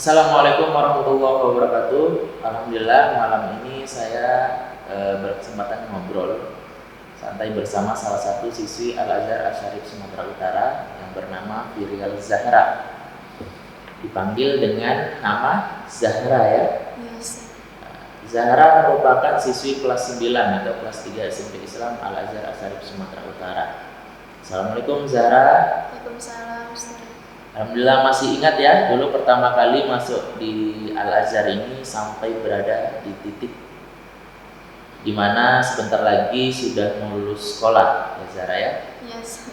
Assalamualaikum warahmatullahi wabarakatuh. Alhamdulillah malam ini saya berkesempatan ngobrol santai bersama salah satu siswi Al-Azhar Asy-Syarif Sumatera Utara yang bernama Firial Zahra. Dipanggil dengan nama Zahra ya. Yes. Zahra merupakan siswi kelas 9 atau kelas 3 SMP Islam Al-Azhar Asy-Syarif Sumatera Utara. Assalamualaikum Zahra. Waalaikumsalam, Ustaz. Alhamdulillah masih ingat ya, dulu pertama kali masuk di Al-Azhar ini sampai berada di titik dimana sebentar lagi sudah mau lulus sekolah ya Zahra ya. Yes.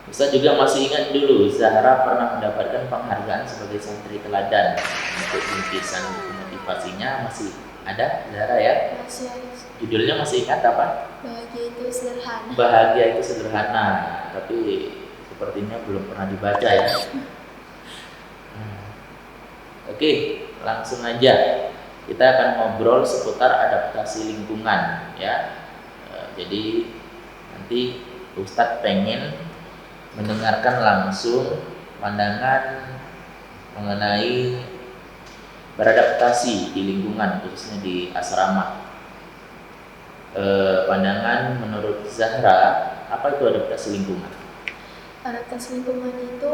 Ustaz juga masih ingat dulu Zahra pernah mendapatkan penghargaan sebagai santri teladan untuk bingkisan buku motivasinya masih ada Zahra ya. Masih. Judulnya masih ingat apa? Bahagia itu sederhana. Bahagia itu sederhana, tapi sepertinya belum pernah dibaca ya. Oke, langsung aja kita akan ngobrol seputar adaptasi lingkungan ya. Jadi nanti Ustadz pengen mendengarkan langsung pandangan mengenai beradaptasi di lingkungan khususnya di asrama. Pandangan menurut Zahra, apa itu adaptasi lingkungan? Adaptasi lingkungan itu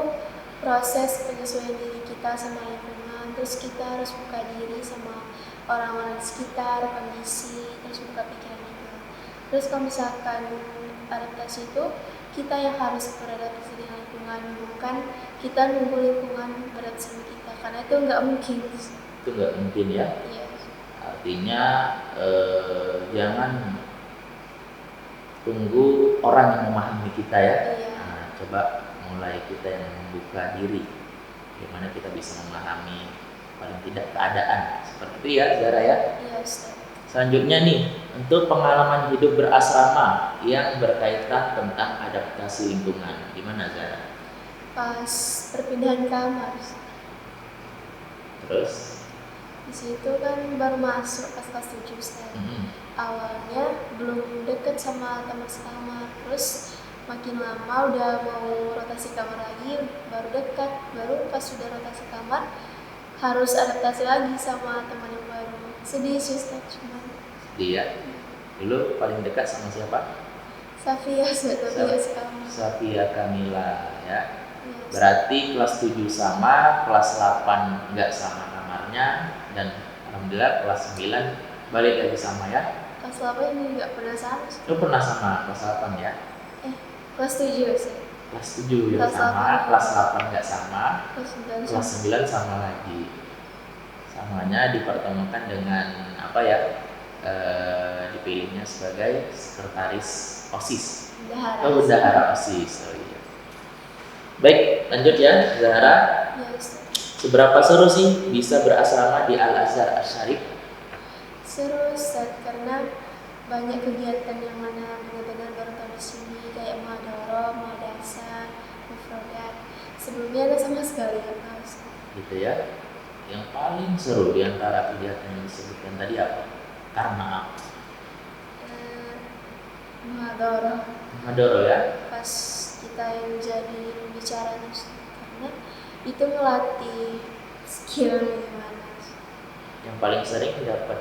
proses penyesuaian diri kita sama lingkungan. Terus kita harus buka diri sama orang-orang di sekitar, kondisi, terus buka pikiran juga. Terus kalau misalkan adaptasi itu kita yang harus beradaptasi dengan lingkungan, bukan kita nunggu lingkungan beradaptasi sama kita, karena itu nggak mungkin. Itu nggak mungkin ya. Iya. Artinya jangan tunggu orang yang memahami kita ya. Iya. Nah, coba mulai kita yang membuka diri, bagaimana kita bisa memahami paling tidak keadaan seperti itu ya Zahra ya. Iya, Ustaz. Selanjutnya nih, untuk pengalaman hidup berasrama yang berkaitan tentang adaptasi lingkungan, gimana Zahra? Pas perpindahan kamar, Terus? di situ kan baru masuk pas kelas 7 Ustaz. Awalnya belum deket sama teman sekamar, terus makin lama udah mau rotasi kamar lagi, baru dekat, baru pas sudah rotasi kamar harus adaptasi lagi sama teman yang baru. Sedih sih Ustaz, cuman Dia dulu paling dekat sama siapa? Safia sudah sekamar. Safia Kamila ya. Iya, Ustaz. Berarti kelas 7 sama, kelas 8 enggak sama kamarnya, dan alhamdulillah kelas 9 balik lagi sama ya. Kelas 8 ini nggak pernah sama Ustaz. Lu pernah sama kelas 8 ya? Kelas 7 Ustaz. Kelas 7 ya Kelas sama, 8. kelas 8 enggak sama, Kelas 9 kelas 9 sama lagi. Samanya dipertemukan dengan apa ya? Dipilihnya sebagai sekretaris OSIS. Bendahara OSIS. Oh iya. Baik, lanjut ya Zahra. Iya, Ustaz. Seberapa seru sih bisa berasrama di Al-Azhar Asy-Syarif? Seru Ustaz, karena banyak kegiatan yang mana benar-benar baru tahu di sini, kayak muhadharah, muhadasah, mufradat. Sebelumnya ada sama sekali ya Pak Ustaz. Gitu ya. Yang paling seru di antara kegiatan yang disebutkan tadi apa? Karena apa? Muhadharah, Muhadharah ya. pas kita yang jadi pembicara Ustaz, karena itu melatih skill gimana. Yang paling sering dapat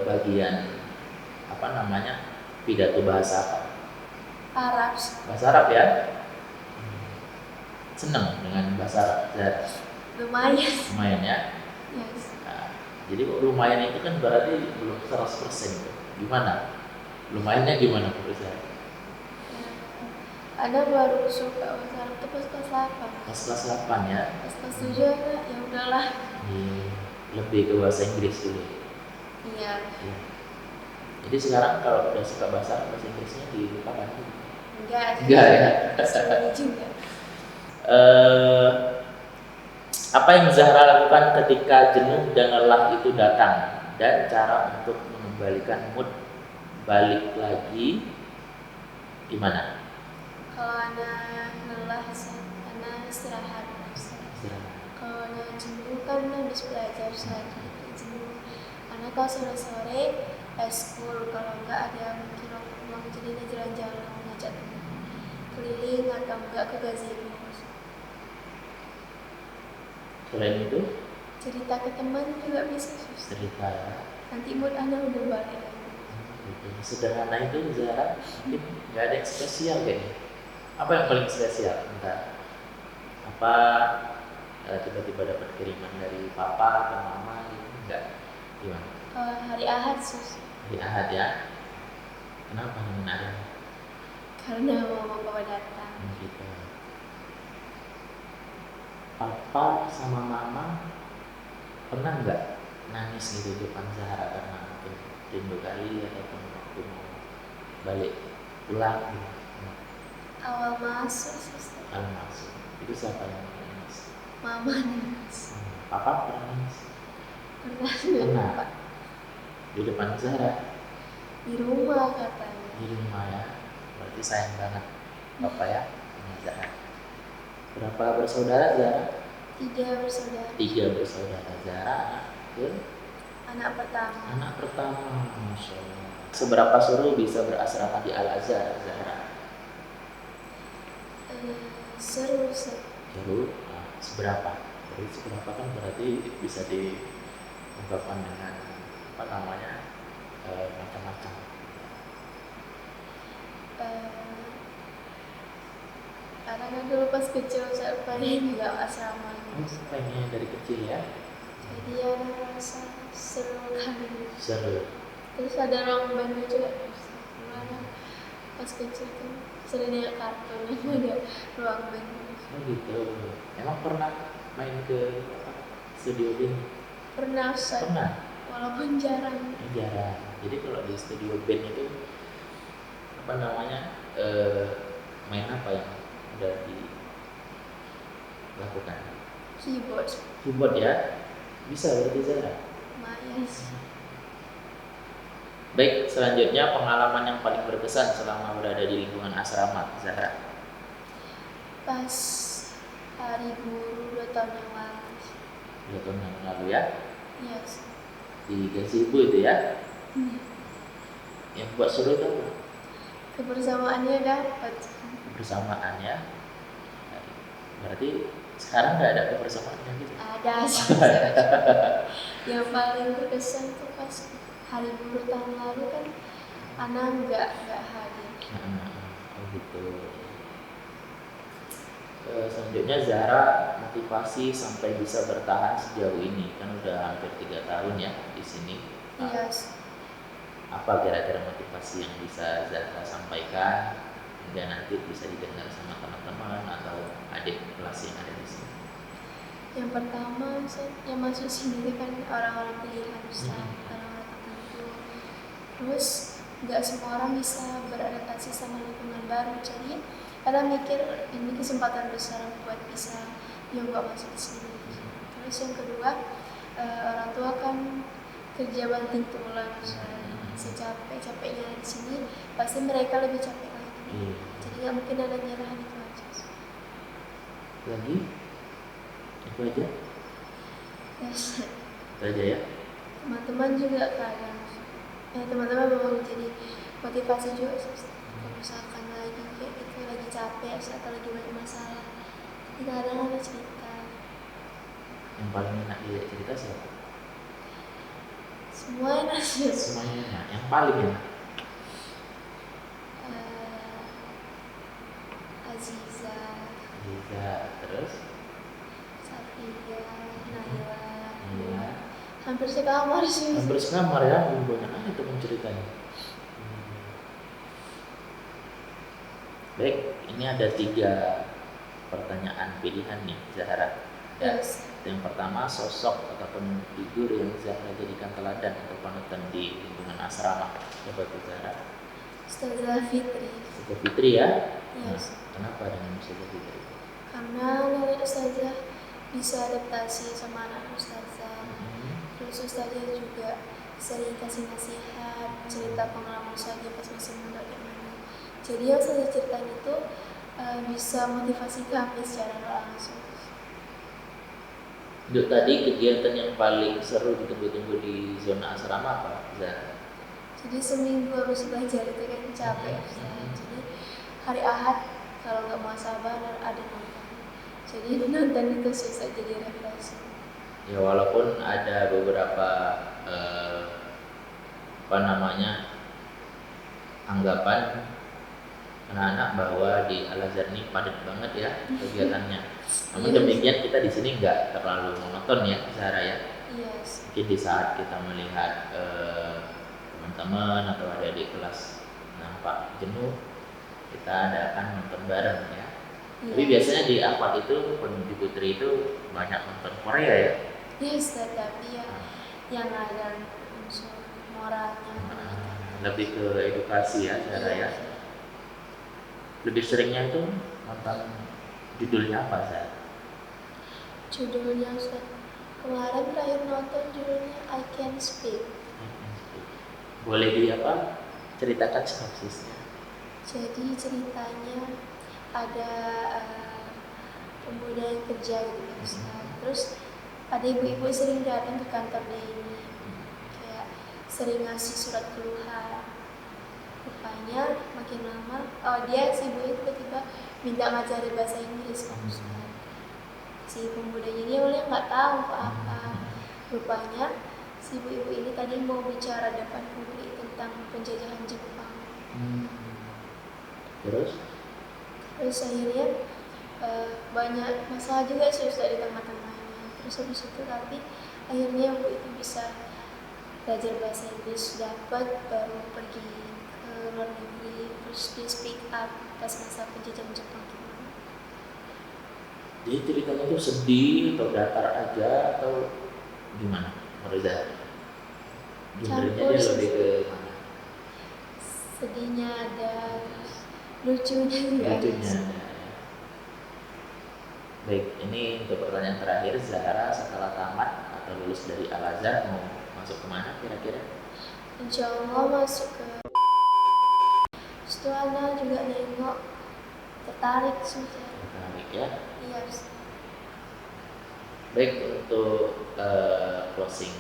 bagian apa namanya? Pidato bahasa apa? Arab Ustaz. Bahasa Arab ya. Senang dengan bahasa Arab. Zahra? Lumayan. Lumayan ya. Yes. Nah, jadi lumayan itu kan berarti belum 100% gitu. Gimana? Lumayannya gimana menurut saya? Ada baru suka bahasa Arab itu pas kelas 8. Pas kelas 8 ya. Pas kelas 7 ya udahlah. Lebih ke bahasa Inggris dulu. Iya. Ya. Jadi sekarang kalau udah suka bahasa Arab, bahasa Inggrisnya dilupakan. Enggak ya. Ini juga. Apa yang Zahra lakukan ketika jenuh dan lelah itu datang, dan cara untuk mengembalikan mood balik lagi gimana? Kalau anak lelah, anak istirahat. Kalau anak jenuh kan habis belajar lagi jenuh. Anak kalau sore-sore school, kalau enggak ada mungkin mau jadi jalan-jalan, ngajak teman keliling atau enggak ke gazebo. Selain itu cerita ke teman juga bisa Sus. Cerita ya. Nanti mood Anda udah balik lagi. Gitu. Sederhana itu Zahra, mungkin nggak ada yang spesial kayaknya. Apa yang paling spesial? Entah apa tiba-tiba dapat kiriman dari papa atau mama gitu, enggak? Gimana? Hari Ahad Sus. Hari Ahad ya. Kenapa nemenin ada? Karena mama bawa datang. Gitu. Papa sama mama pernah nggak nangis gitu di depan Zahra karena mungkin rindu kali ataupun waktu mau balik pulang gitu? Awal masuk Sus. Kalau masuk itu siapa yang nangis? Mama nangis. Papa pernah nangis? Pernah. Pak. Di depan Zahra? Di rumah katanya. Di rumah ya. Berarti sayang banget Papa ya sama Zahra. Berapa bersaudara Zahra? 3 bersaudara. 3 bersaudara. Zahra Anak pertama. anak pertama. Masya Allah. Seberapa seru bisa berasrama di Al-Azhar Zahra? Seru Sus. Seru? Nah, seberapa? Jadi seberapa kan berarti bisa diungkapkan dengan apa namanya macam-macam. Karena kan dulu pas kecil saya pengen juga asrama. Pengen dari kecil ya? Jadi ya rasa seru kali. Seru. Terus ada ruang band juga. Gimana? Pas kecil tuh sering lihat kartun ada ruang band. Oh gitu. Emang pernah main ke studio band? Pernah Ustaz. Pernah? Walaupun jarang. Jarang. Jadi kalau di studio band itu apa namanya main apa yang udah dilakukan? Keyboard. Keyboard ya? Bisa berarti Zahra? Lumayan. Baik, selanjutnya pengalaman yang paling berkesan selama berada di lingkungan asrama Zahra. Pas hari guru 2 tahun yang lalu. 2 tahun yang lalu ya? Iya Ustaz. Di Gazebo itu ya? Yang buat seru itu apa? Kebersamaannya dapat. Kebersamaan ya? Berarti sekarang nggak ada kebersamaannya gitu? Ada sih. Yang paling berkesan tuh pas hari guru tahun lalu kan anak nggak hadir. Oh gitu. Selanjutnya Zahra motivasi sampai bisa bertahan sejauh ini kan udah hampir 3 tahun ya di sini. Iya. Apa kira-kira motivasi yang bisa Zahra sampaikan hingga nanti bisa didengar sama teman-teman atau adik kelas yang ada di sini? Yang pertama yang masuk sini itu kan orang-orang pilihan Ustaz, orang-orang tertentu. Terus nggak semua orang bisa beradaptasi sama lingkungan baru. Jadi karena mikir ini kesempatan besar buat bisa nyoba masuk ke sini. Terus yang kedua, orang tua kan kerja banting tulang, secapek-capeknya di sini pasti mereka lebih capek lagi. Jadi nggak mungkin ada nyerahan itu aja. Lagi? Itu aja? Yes. Itu aja ya? Teman-teman juga kadang, teman-teman memang jadi motivasi juga. Kalau misalkan lagi kayak gitu lagi capek atau lagi banyak masalah, kadang ada cerita. Yang paling enak dia cerita siapa? Semua enak sih. Semuanya enak. Yang paling enak? Aziza, terus? Safia, Naila. Iya. Hampir sekamar sih. Hampir sekamar ya, banyak aja teman ceritanya. Baik, ini ada 3 pertanyaan pilihan nih Zahra. Yes. Yang pertama, sosok ataupun figur yang Zahra jadikan teladan atau panutan di lingkungan asrama. Coba tuh Zahra. Ustazah Fitri. Ustazah Fitri ya? Yes. Kenapa dengan Ustazah Fitri? Karena nenek Ustazah bisa adaptasi sama anak Ustazah. Terus Ustazah juga sering kasih nasihat, cerita pengalaman Ustazah pas masih muda gimana. Jadi yang Ustazah ceritain itu bisa motivasi kami secara langsung. Untuk tadi kegiatan yang paling seru ditunggu-tunggu di zona asrama apa, Zahra? Jadi seminggu harus belajar itu kan capek. Jadi hari Ahad kalau nggak mau sabar ada nonton. Jadi nonton itu susah jadi refreshing. Ya walaupun ada beberapa eh, apa namanya anggapan anak-anak bahwa di Al Azhar ini padat banget ya kegiatannya. Namun Yes. demikian kita di sini nggak terlalu monoton ya Zahra ya. Yes. Mungkin di saat kita melihat teman-teman atau adik-adik kelas nampak jenuh, kita adakan nonton bareng ya. Tapi Yes. biasanya di Ahmad itu di Putri itu banyak nonton Korea ya. Yes, tetapi ya yang ada unsur moralnya. Lebih ke edukasi ya Zahra ya. Lebih seringnya itu nonton judulnya apa Zahra? Judulnya kemarin terakhir nonton judulnya I Can Speak. Boleh di apa? Ceritakan sinopsisnya. Jadi ceritanya ada pemuda yang kerja gitu kan Ustaz. Terus ada ibu-ibu sering datang ke kantor dia ini, kayak sering ngasih surat keluhan. Rupanya makin lama, dia si ibu itu tiba-tiba minta ngajari bahasa Inggris kan Ustaz. Si pemuda ini awalnya nggak tahu apa-apa. Rupanya si ibu-ibu ini tadi mau bicara depan publik tentang penjajahan Jepang. Terus akhirnya banyak masalah juga sih Ustaz di tengah-tengahnya. Terus habis itu tapi akhirnya ibu itu bisa belajar bahasa Inggris, dapat baru pergi ke luar negeri, terus dia speak up pas masa penjajahan Jepang gitu. Jadi ceritanya itu sedih atau datar aja atau gimana menurut Zahra? Genrenya dia lebih ke mana? Sedihnya ada, lucunya juga Lucunya. Baik, ini untuk pertanyaan terakhir, Zahra setelah tamat atau lulus dari Al Azhar mau masuk kemana kira-kira? Insya Allah masuk ke setelah juga nengok tertarik sudah. Tertarik ya. Iya. Baik, untuk closing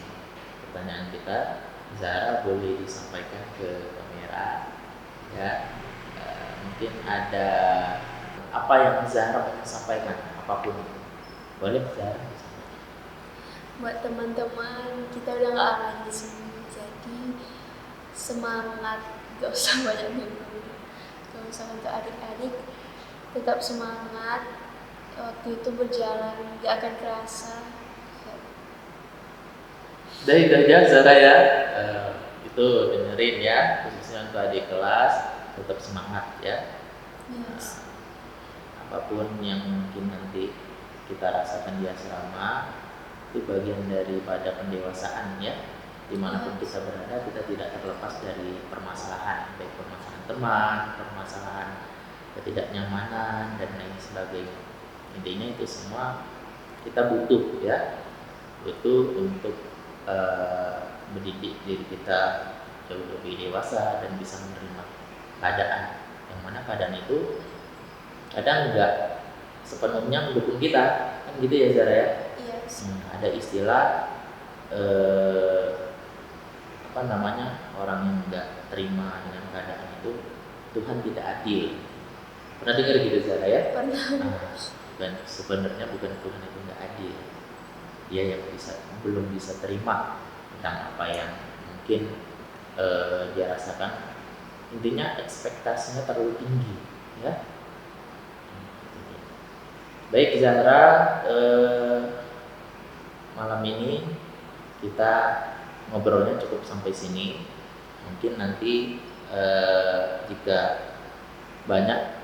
pertanyaan kita, Zahra boleh disampaikan ke kamera ya. Mungkin ada apa yang Zahra ingin sampaikan, apapun boleh Zahra disampaikan. Buat teman-teman, kita udah nggak lagi di sini, jadi semangat, gak usah banyak mimpi, gak usah untuk adik-adik, tetap semangat. Waktu itu berjalan gak akan kerasa. Dari aja Zahra ya, itu dengerin ya, khususnya untuk adik kelas, tetap semangat ya. Yes. Apapun yang mungkin nanti kita rasakan di asrama itu bagian daripada pendewasaan ya. Dimanapun kita berada, kita tidak terlepas dari permasalahan, baik permasalahan teman, permasalahan ketidaknyamanan dan lain sebagainya. Intinya itu semua kita butuh ya, butuh untuk mendidik diri kita jauh lebih dewasa dan bisa menerima keadaan, yang mana keadaan itu kadang enggak sepenuhnya mendukung kita, kan gitu ya Zara ya. Yes. Ada istilah apa namanya, orang yang enggak terima dengan keadaan itu Tuhan tidak adil. Pernah dengar gitu Zara ya? Pernah. Dan sebenarnya bukan Tuhan itu enggak adil, dia yang belum bisa terima tentang apa yang mungkin dia rasakan. Intinya ekspektasinya terlalu tinggi ya. Baik Zahra, malam ini kita ngobrolnya cukup sampai sini. Mungkin nanti jika banyak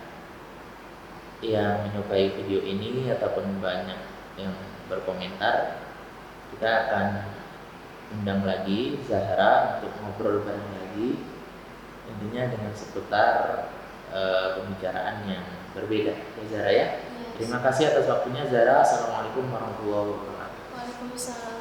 yang menyukai video ini ataupun banyak yang berkomentar, kita akan undang lagi Zahra untuk ngobrol bareng lagi, intinya dengan seputar pembicaraan yang berbeda ya Zahra ya. Terima kasih atas waktunya Zahra. Assalamualaikum warahmatullahi wabarakatuh. Waalaikumsalam.